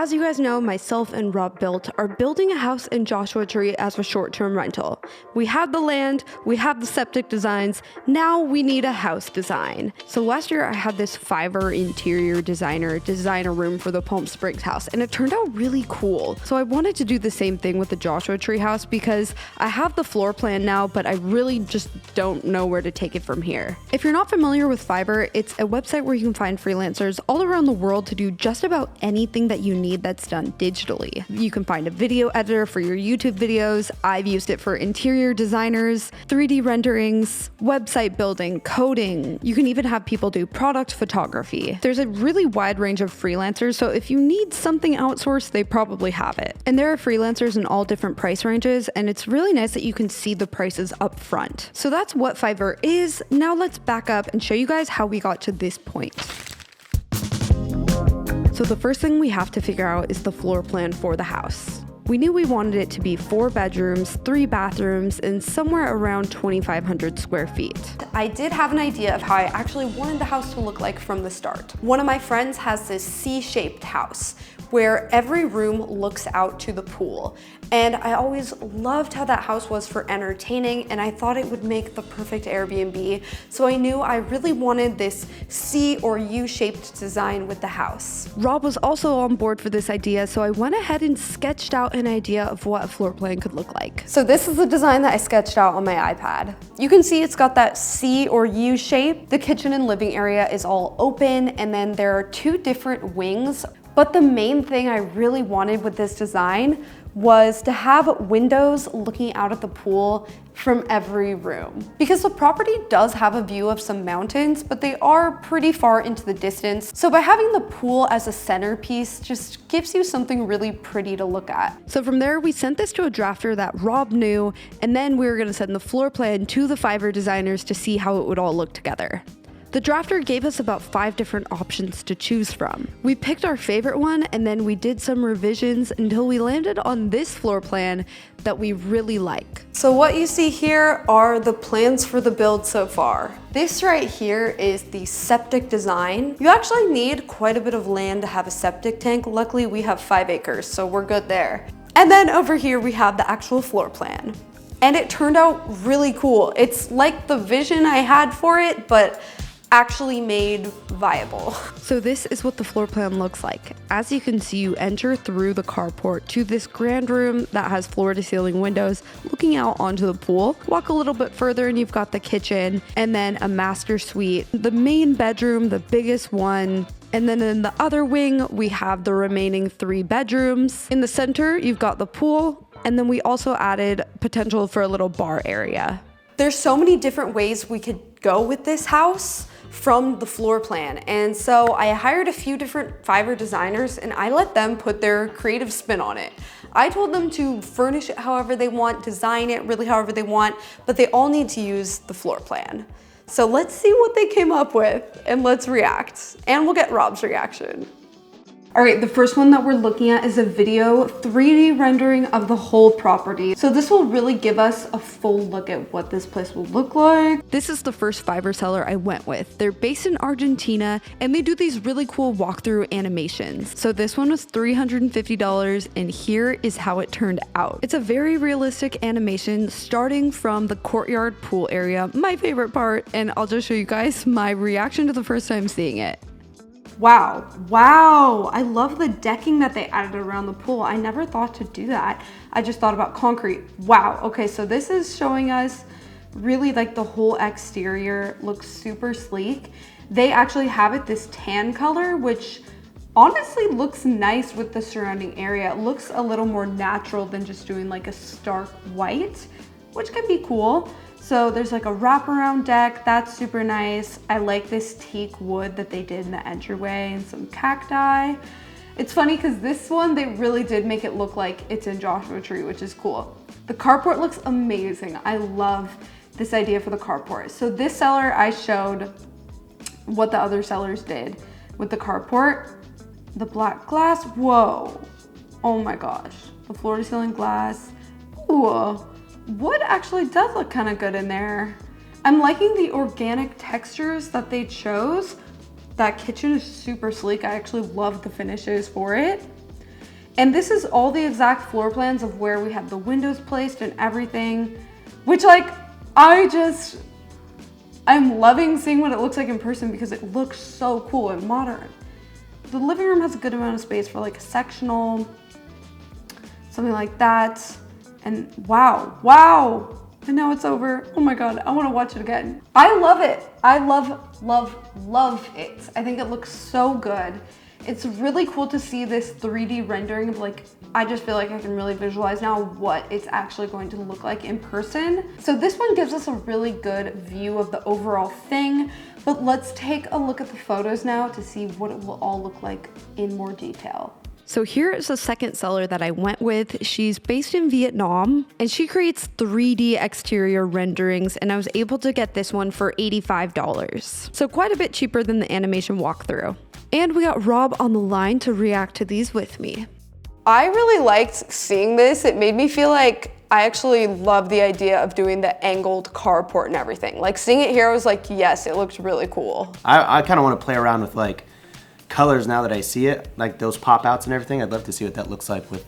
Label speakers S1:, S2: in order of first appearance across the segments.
S1: As you guys know, myself and Rob are building a house in Joshua Tree as a short-term rental. We have the land, we have the septic designs, now we need a house design. So last year I had this Fiverr interior designer design a room for the Palm Springs house, and it turned out really cool. So I wanted to do the same thing with the Joshua Tree house because I have the floor plan now, but I really just don't know where to take it from here. If you're not familiar with Fiverr, it's a website where you can find freelancers all around the world to do just about anything that you need that's done digitally. You can find a video editor for your YouTube videos. I've used it for interior designers, 3D renderings, website building, coding. You can even have people do product photography. There's a really wide range of freelancers, so if you need something outsourced, they probably have it. And there are freelancers in all different price ranges, and it's really nice that you can see the prices up front. So that's what Fiverr is. Now let's back up and show you guys how we got to this point. So the first thing we have to figure out is the floor plan for the house. We knew we wanted it to be 4 bedrooms, 3 bathrooms, and somewhere around 2,500 square feet. I did have an idea of how I actually wanted the house to look like from the start. One of my friends has this C-shaped house where every room looks out to the pool. And I always loved how that house was for entertaining, and I thought it would make the perfect Airbnb. So I knew I really wanted this C or U-shaped design with the house. Rob was also on board for this idea, so I went ahead and sketched out an idea of what a floor plan could look like. So this is the design that I sketched out on my iPad. You can see it's got that C or U shape. The kitchen and living area is all open, and then there are 2 different wings. But the main thing I really wanted with this design was to have windows looking out at the pool from every room. Because the property does have a view of some mountains, but they are pretty far into the distance. So by having the pool as a centerpiece just gives you something really pretty to look at. So from there, we sent this to a drafter that Rob knew, and then we were gonna send the floor plan to the Fiverr designers to see how it would all look together. The drafter gave us about 5 different options to choose from. We picked our favorite one, and then we did some revisions until we landed on this floor plan that we really like. So what you see here are the plans for the build so far. This right here is the septic design. You actually need quite a bit of land to have a septic tank. Luckily we have 5 acres, so we're good there. And then over here we have the actual floor plan. And it turned out really cool. It's like the vision I had for it, but actually made viable. So this is what the floor plan looks like. As you can see, you enter through the carport to this grand room that has floor to ceiling windows looking out onto the pool. Walk a little bit further and you've got the kitchen and then a master suite, the main bedroom, the biggest one. And then in the other wing, we have the remaining 3 bedrooms. In the center, you've got the pool. And then we also added potential for a little bar area. There's so many different ways we could go with this house from the floor plan. And so I hired a few different Fiverr designers and I let them put their creative spin on it. I told them to furnish it however they want, design it really however they want, but they all need to use the floor plan. So let's see what they came up with and let's react. And we'll get Rob's reaction. All right, the first one that we're looking at is a video 3D rendering of the whole property. So this will really give us a full look at what this place will look like. This is the first Fiverr seller I went with. They're based in Argentina and they do these really cool walkthrough animations. So this one was $350 and here is how it turned out. It's a very realistic animation starting from the courtyard pool area, my favorite part, and I'll just show you guys my reaction to the first time seeing it. Wow, I love the decking that they added around the pool. I never thought to do that. I just thought about concrete. Wow, okay, so this is showing us really like the whole exterior looks super sleek. They actually have it this tan color, which honestly looks nice with the surrounding area. It looks a little more natural than just doing like a stark white, which can be cool. So there's like a wraparound deck, that's super nice. I like this teak wood that they did in the entryway and some cacti. It's funny because this one, they really did make it look like it's in Joshua Tree, which is cool. The carport looks amazing. I love this idea for the carport. So this seller, I showed what the other sellers did with the carport. The black glass, whoa. Oh my gosh, the floor to ceiling glass. Ooh. Wood actually does look kind of good in there. I'm liking the organic textures that they chose. That kitchen is super sleek. I actually love the finishes for it. And this is all the exact floor plans of where we have the windows placed and everything, which like, I'm loving seeing what it looks like in person because it looks so cool and modern. The living room has a good amount of space for like a sectional, something like that. And wow. And now it's over. Oh my God, I wanna watch it again. I love it. I love it. I think it looks so good. It's really cool to see this 3D rendering of like, I just feel like I can really visualize now what it's actually going to look like in person. So this one gives us a really good view of the overall thing, but let's take a look at the photos now to see what it will all look like in more detail. So here is the second seller that I went with. She's based in Vietnam and she creates 3D exterior renderings, and I was able to get this one for $85. So quite a bit cheaper than the animation walkthrough. And we got Rob on the line to react to these with me.
S2: I really liked seeing this. It made me feel like I actually love the idea of doing the angled carport and everything. Like seeing it here, I was like, yes, it looks really cool.
S3: I kind of want to play around with like colors now that I see it, like those pop outs and everything. I'd love to see what that looks like with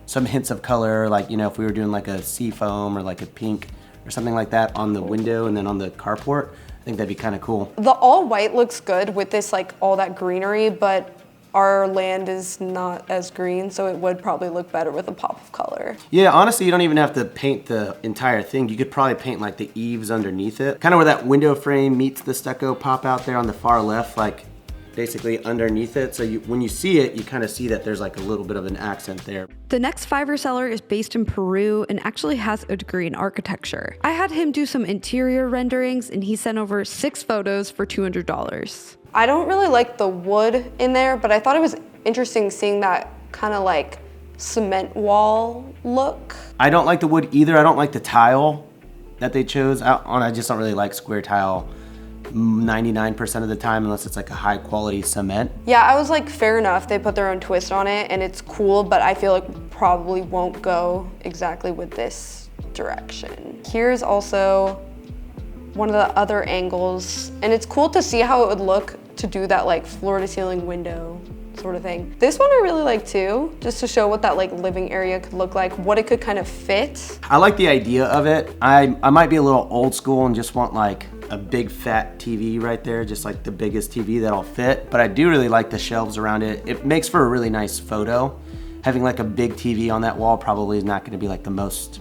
S3: some hints of color, like, you know, if we were doing like a sea foam or like a pink or something like that on the window and then on the carport. I think that'd be kind of cool.
S2: The all white looks good with this, like all that greenery, but our land is not as green, so it would probably look better with a pop of color.
S3: Yeah, honestly, you don't even have to paint the entire thing. You could probably paint like the eaves underneath it. Kind of where that window frame meets the stucco pop out there on the far left, like basically underneath it. So when you see it, you kind of see that there's like a little bit of an accent there.
S1: The next Fiverr seller is based in Peru and actually has a degree in architecture. I had him do some interior renderings and he sent over 6 photos for $200.
S2: I don't really like the wood in there, but I thought it was interesting seeing that kind of like cement wall look.
S3: I don't like the wood either. I don't like the tile that they chose. I just don't really like square tile 99% of the time unless it's like a high quality cement.
S2: Yeah, I was like, fair enough. They put their own twist on it and it's cool, but I feel like probably won't go exactly with this direction. Here's also one of the other angles, and it's cool to see how it would look to do that like floor to ceiling window sort of thing. This one I really like too, just to show what that like living area could look like, what it could kind of fit.
S3: I like the idea of it. I might be a little old school and just want like a big fat TV right there, just like the biggest TV that'll fit. But I do really like the shelves around it. It makes for a really nice photo. Having like a big TV on that wall probably is not gonna be like the most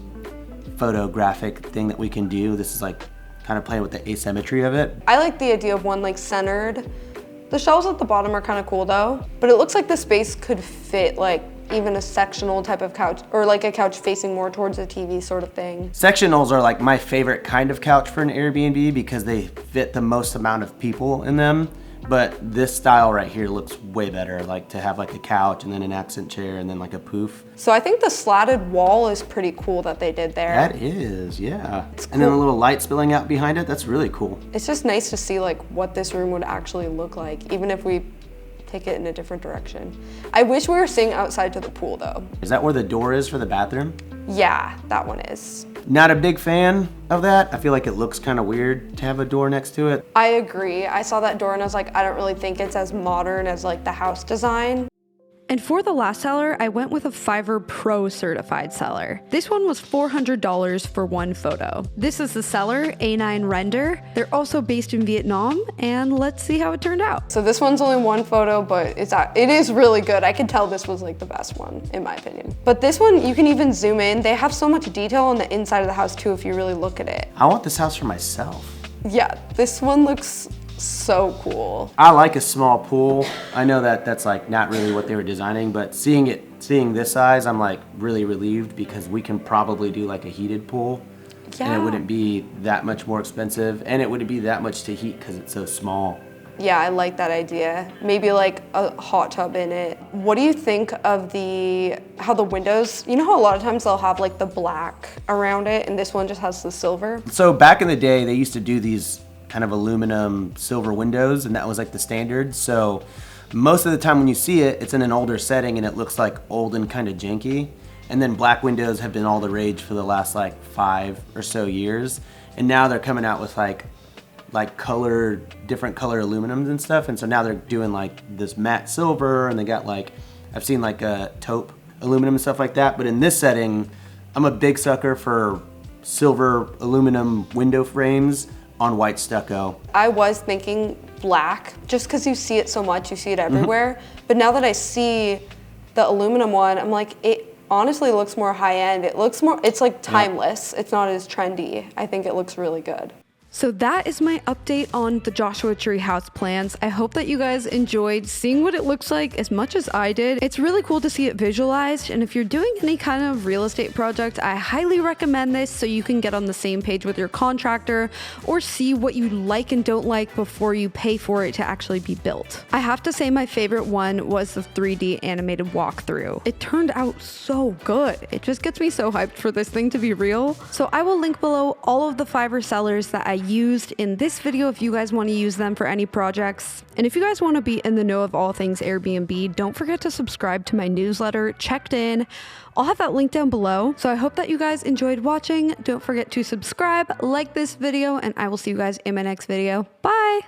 S3: photographic thing that we can do. This is like kind of playing with the asymmetry of it.
S2: I like the idea of one like centered. The shelves at the bottom are kind of cool though, but it looks like the space could fit like even a sectional type of couch, or like a couch facing more towards the TV sort of thing.
S3: Sectionals are like my favorite kind of couch for an Airbnb because they fit the most amount of people in them. But this style right here looks way better, like to have like a couch and then an accent chair and then like a poof.
S2: So I think the slatted wall is pretty cool that they did there.
S3: That is, yeah.
S2: It's cool.
S3: And then a little light spilling out behind it, that's really cool.
S2: It's just nice to see like what this room would actually look like, even if we take it in a different direction. I wish we were seeing outside to the pool though.
S3: Is that where the door is for the bathroom?
S2: Yeah, that one is.
S3: Not a big fan of that. I feel like it looks kind of weird to have a door next to it.
S2: I agree. I saw that door and I was like, I don't really think it's as modern as like the house design.
S1: And for the last seller, I went with a Fiverr Pro certified seller. This one was $400 for one photo. This is the seller, A9 Render. They're also based in Vietnam, and let's see how it turned out.
S2: So this one's only one photo, but it is really good. I can tell this was like the best one, in my opinion. But this one, you can even zoom in. They have so much detail on the inside of the house too, if you really look at it.
S3: I want this house for myself.
S2: Yeah, this one looks so cool.
S3: I like a small pool. I know that that's like not really what they were designing, but seeing this size, I'm like really relieved because we can probably do like a heated pool.
S2: Yeah.
S3: And it wouldn't be that much more expensive, and it wouldn't be that much to heat because it's so small.
S2: Yeah, I like that idea. Maybe like a hot tub in it. What do you think of how the windows, you know how a lot of times they'll have like the black around it and this one just has the silver?
S3: So back in the day, they used to do these kind of aluminum silver windows, and that was like the standard. So most of the time when you see it, it's in an older setting and it looks like old and kind of janky. And then black windows have been all the rage for the last like 5 or so years. And now they're coming out with like different color aluminums and stuff. And so now they're doing like this matte silver, and they got like I've seen like taupe aluminum and stuff like that. But in this setting, I'm a big sucker for silver aluminum window frames on white stucco.
S2: I was thinking black, just because you see it so much, you see it everywhere. But now that I see the aluminum one, I'm like, it honestly looks more high end. It looks more, it's like timeless. It's not as trendy. I think it looks really good.
S1: So that is my update on the Joshua Tree house plans. I hope that you guys enjoyed seeing what it looks like as much as I did. It's really cool to see it visualized, and if you're doing any kind of real estate project, I highly recommend this so you can get on the same page with your contractor or see what you like and don't like before you pay for it to actually be built. I have to say my favorite one was the 3D animated walkthrough. It turned out so good. It just gets me so hyped for this thing to be real. So I will link below all of the Fiverr sellers that I used in this video if you guys want to use them for any projects. And if you guys want to be in the know of all things Airbnb, don't forget to subscribe to my newsletter, Checked In. I'll have that link down below. So I hope that you guys enjoyed watching. Don't forget to subscribe, like this video, and I will see you guys in my next video. Bye!